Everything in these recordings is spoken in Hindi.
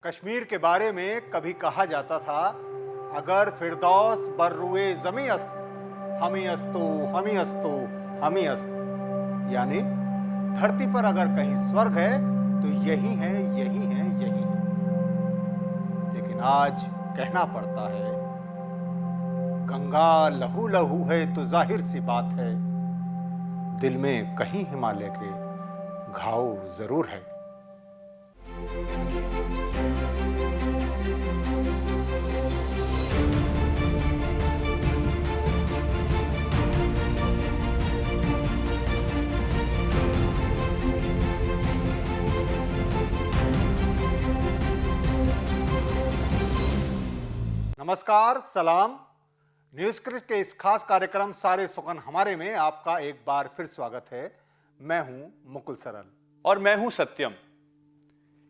कश्मीर के बारे में कभी कहा जाता था, अगर फिरदौस बर्रुए जमी अस्त, हमी अस्तो हमी अस्तो हमी अस्त। यानी धरती पर अगर कहीं स्वर्ग है तो यही है, यही है, यही है। लेकिन आज कहना पड़ता है, गंगा लहू लहू है तो जाहिर सी बात है, दिल में कहीं हिमालय के घाव जरूर है। नमस्कार, सलाम। न्यूज क्रिस के इस खास कार्यक्रम सारे सुकन हमारे में आपका एक बार फिर स्वागत है। मैं हूं मुकुल सरल और मैं हूं सत्यम।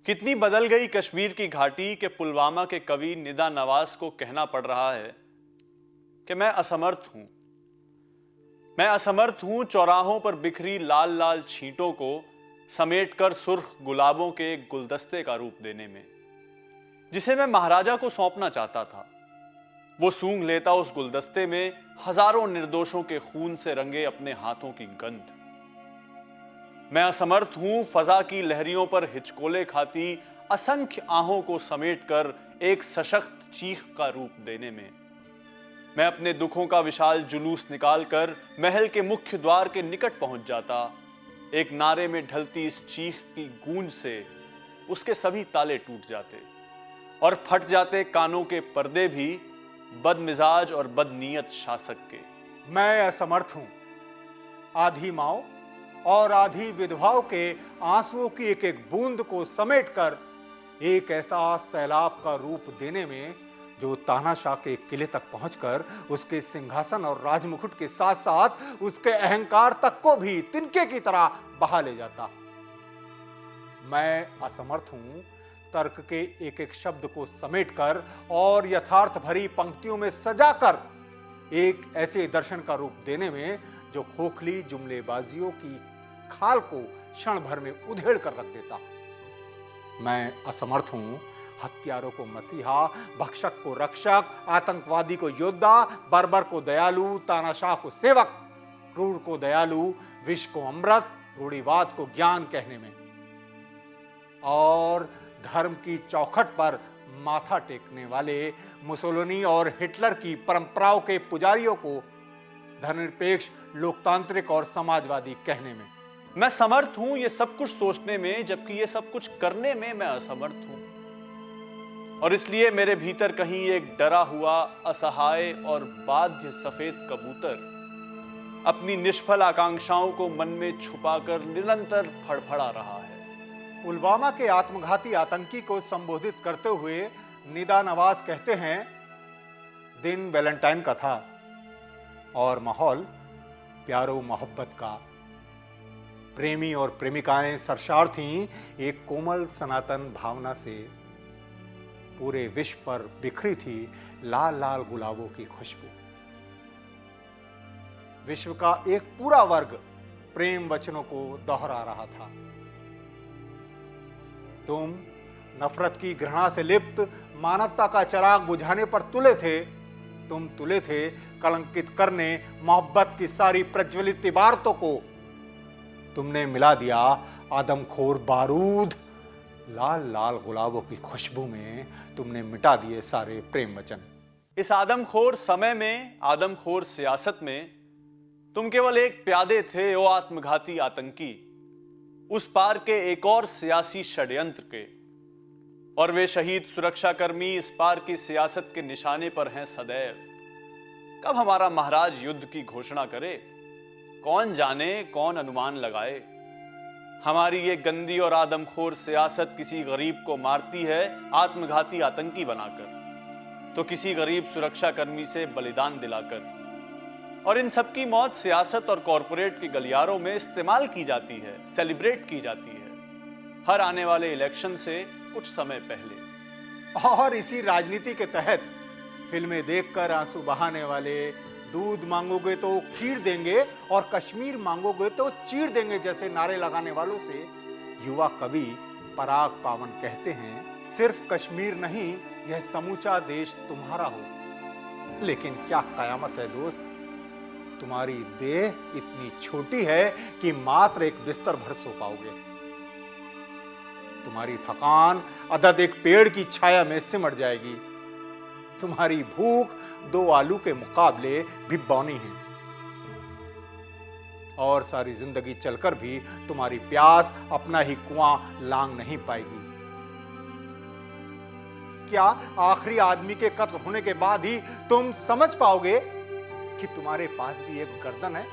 कितनी बदल गई कश्मीर की घाटी के पुलवामा के कवि निदा नवाज को कहना पड़ रहा है कि मैं असमर्थ हूं। मैं असमर्थ हूं चौराहों पर बिखरी लाल लाल छींटों को समेटकर सुर्ख गुलाबों के एक गुलदस्ते का रूप देने में, जिसे मैं महाराजा को सौंपना चाहता था। वो सूंघ लेता उस गुलदस्ते में हजारों निर्दोषों के खून से रंगे अपने हाथों की गंध। मैं असमर्थ हूं फजा की लहरियों पर हिचकोले खाती असंख्य आहों को समेटकर एक सशक्त चीख का रूप देने में। मैं अपने दुखों का विशाल जुलूस निकालकर महल के मुख्य द्वार के निकट पहुंच जाता। एक नारे में ढलती इस चीख की गूंज से उसके सभी ताले टूट जाते और फट जाते कानों के पर्दे भी बदमिजाज और बदनीयत शासक के। मैं असमर्थ हूं आधी माओ और आधी विधवाओं के आंसुओं की एक एक बूंद को समेटकर एक ऐसा सैलाब का रूप देने में, जो तानाशाह के किले तक पहुंचकर उसके सिंहासन और राजमुकुट के साथ साथ उसके अहंकार तक को भी तिनके की तरह बहा ले जाता। मैं असमर्थ हूं तर्क के एक एक शब्द को समेटकर और यथार्थ भरी पंक्तियों में सजाकर एक ऐसे दर्शन का रूप देने में, जो खोखली जुमलेबाजियों की खाल को क्षण भर में उधेड़ कर रख देता। मैं असमर्थ हूं हत्यारों को मसीहा, भक्षक को रक्षक, आतंकवादी को योद्धा, बर्बर को दयालु, तानाशाह को सेवक, क्रूर को दयालु, विष को अमृत, रूढ़िवाद को ज्ञान कहने में, और धर्म की चौखट पर माथा टेकने वाले मुसोलिनी और हिटलर की परंपराओं के पुजारियों को धर्मनिरपेक्ष, लोकतांत्रिक और समाजवादी कहने में। मैं समर्थ हूं ये सब कुछ सोचने में, जबकि ये सब कुछ करने में मैं असमर्थ हूं। और इसलिए मेरे भीतर कहीं एक डरा हुआ, असहाय और बाध्य सफेद कबूतर अपनी निष्फल आकांक्षाओं को मन में छुपाकर निरंतर फड़फड़ा रहा है। पुलवामा के आत्मघाती आतंकी को संबोधित करते हुए निदा नवाज कहते हैं, दिन वैलेंटाइन का था और माहौल प्यारो मोहब्बत का। प्रेमी और प्रेमिकाएं सरशार थीं एक कोमल सनातन भावना से। पूरे विश्व पर बिखरी थी लाल लाल गुलाबों की खुशबू। विश्व का एक पूरा वर्ग प्रेम वचनों को दोहरा रहा था। तुम नफरत की घृणा से लिप्त मानवता का चिराग बुझाने पर तुले थे। तुम तुले थे कलंकित करने मोहब्बत की सारी प्रज्वलित इबारतों को। तुमने मिला दिया आदमखोर बारूद। लाल लाल गुलाबों की खुशबू में तुमने मिटा दिए सारे प्रेम वचन। इस आदमखोर समय में, आदमखोर सियासत में तुम केवल एक प्यादे थे, ओ आत्मघाती आतंकी, उस पार के एक और सियासी षड्यंत्र के। और वे शहीद सुरक्षाकर्मी इस पार की सियासत के निशाने पर हैं सदैव। कब हमारा महाराज युद्ध की घोषणा करे, कौन जाने, कौन अनुमान लगाए। हमारी ये गंदी और आदमखोर सियासत किसी गरीब को मारती है आत्मघाती आतंकी बनाकर, तो किसी गरीब सुरक्षाकर्मी से बलिदान दिलाकर। और इन सबकी मौत सियासत और कॉरपोरेट के गलियारों में इस्तेमाल की जाती है, सेलिब्रेट की जाती है, हर आने वाले इलेक्शन से कुछ समय पहले। और इसी राजनीति के तहत फिल्में देखकर आंसू बहाने वाले, दूध मांगोगे तो खीर देंगे और कश्मीर मांगोगे तो चीर देंगे जैसे नारे लगाने वालों से युवा कवि पराग पावन कहते हैं, सिर्फ कश्मीर नहीं, यह समूचा देश तुम्हारा हो। लेकिन क्या कयामत है दोस्त, तुम्हारी देह इतनी छोटी है कि मात्र एक बिस्तर भर सो पाओगे। तुम्हारी थकान अदद एक पेड़ की छाया में सिमट जाएगी। तुम्हारी भूख 2 आलू के मुकाबले भी बौनी है। और सारी जिंदगी चलकर भी तुम्हारी प्यास अपना ही कुआं लांग नहीं पाएगी। क्या आखिरी आदमी के कत्ल होने के बाद ही तुम समझ पाओगे कि तुम्हारे पास भी एक गर्दन है?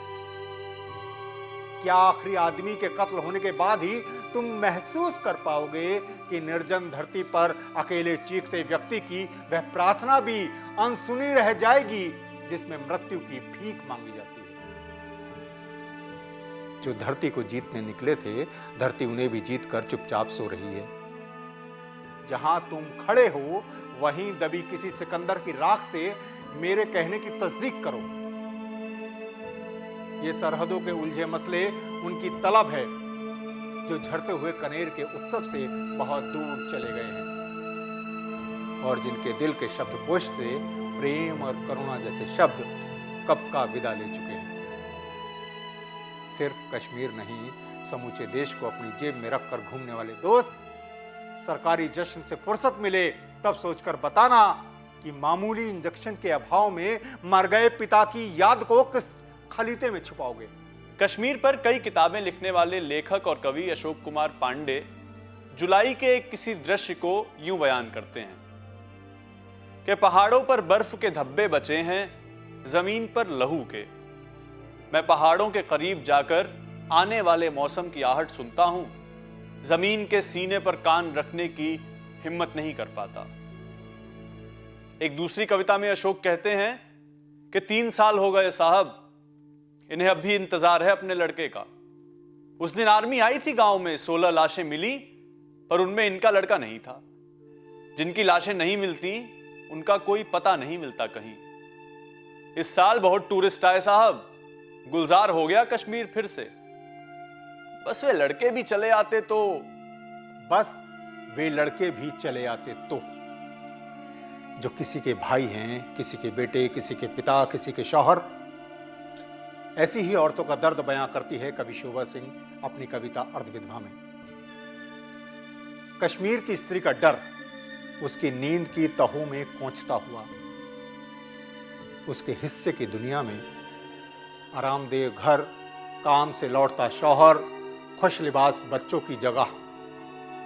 क्या आखिरी आदमी के कत्ल होने के बाद ही तुम महसूस कर पाओगे कि निर्जन धरती पर अकेले चीखते व्यक्ति की वह प्रार्थना भी अनसुनी रह जाएगी जिसमें मृत्यु की भीख मांगी जाती है। जो धरती को जीतने निकले थे, धरती उन्हें भी जीतकर चुपचाप सो रही है। जहां तुम खड़े हो वहीं दबी किसी सिकंदर की राख से मेरे कहने की तस्दीक करो। ये सरहदों के उलझे मसले उनकी तलब है जो झड़ते हुए कनेर के उत्सव से बहुत दूर चले गए हैं और जिनके दिल के शब्दकोश से प्रेम और करुणा जैसे शब्द कब का विदा ले चुके हैं। सिर्फ कश्मीर नहीं, समूचे देश को अपनी जेब में रखकर घूमने वाले दोस्त, सरकारी जश्न से फुर्सत मिले तब सोचकर बताना कि मामूली इंजेक्शन के अभाव में मर गए पिता की याद को किस खलीते में छुपाओगे। कश्मीर पर कई किताबें लिखने वाले लेखक और कवि अशोक कुमार पांडे जुलाई के किसी दृश्य को यूं बयान करते हैं कि पहाड़ों पर बर्फ के धब्बे बचे हैं, जमीन पर लहू के। मैं पहाड़ों के करीब जाकर आने वाले मौसम की आहट सुनता हूं, जमीन के सीने पर कान रखने की हिम्मत नहीं कर पाता। एक दूसरी कविता में अशोक कहते हैं कि 3 साल हो गए साहब, इन्हें अब भी इंतजार है अपने लड़के का। उस दिन आर्मी आई थी गांव में, 16 लाशें मिली पर उनमें इनका लड़का नहीं था। जिनकी लाशें नहीं मिलती उनका कोई पता नहीं मिलता कहीं। इस साल बहुत टूरिस्ट आए साहब, गुलजार हो गया कश्मीर फिर से। बस वे लड़के भी चले आते तो। बस वे लड़के भी चले आते तो, जो किसी के भाई हैं, किसी के बेटे, किसी के पिता, किसी के शौहर। ऐसी ही औरतों का दर्द बयां करती है कवि शोभा सिंह अपनी कविता अर्धविधवा में। कश्मीर की स्त्री का डर उसकी नींद की तहों में कोंचता हुआ, उसके हिस्से की दुनिया में आरामदेह घर, काम से लौटता शौहर, खुश लिबास बच्चों की जगह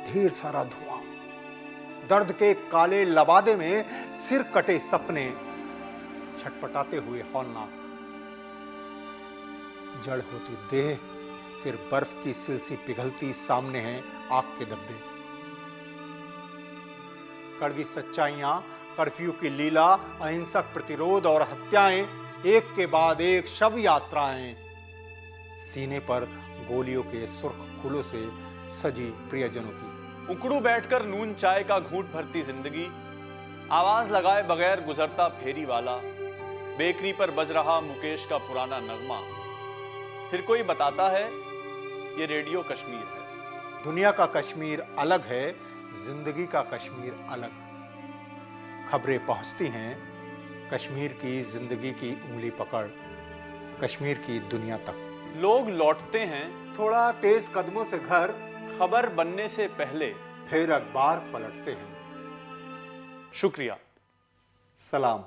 ढेर सारा धुआं, दर्द के काले लबादे में सिर कटे सपने, छटपटाते हुए हौलनाक, जड़ होती देह, फिर बर्फ की सिलसी पिघलती सामने हैं आग के धब्बे। कड़वी सच्चाइयां, कर्फ्यू की लीला, अहिंसक प्रतिरोध और हत्याएं, एक के बाद एक शव यात्राएं, सीने पर गोलियों के सुर्ख फूलों से सजी प्रियजनों की। उकड़ू बैठकर नून चाय का घूंट भरती जिंदगी, आवाज लगाए बगैर गुजरता फेरी वाला, बेकरी पर बज रहा मुकेश का पुराना नगमा। फिर कोई बताता है ये रेडियो कश्मीर है। दुनिया का कश्मीर अलग है, जिंदगी का कश्मीर अलग। खबरें पहुंचती हैं कश्मीर की जिंदगी की उंगली पकड़ कश्मीर की दुनिया तक। लोग लौटते हैं थोड़ा तेज कदमों से घर, खबर बनने से पहले, फिर अखबार पलटते हैं। शुक्रिया। सलाम।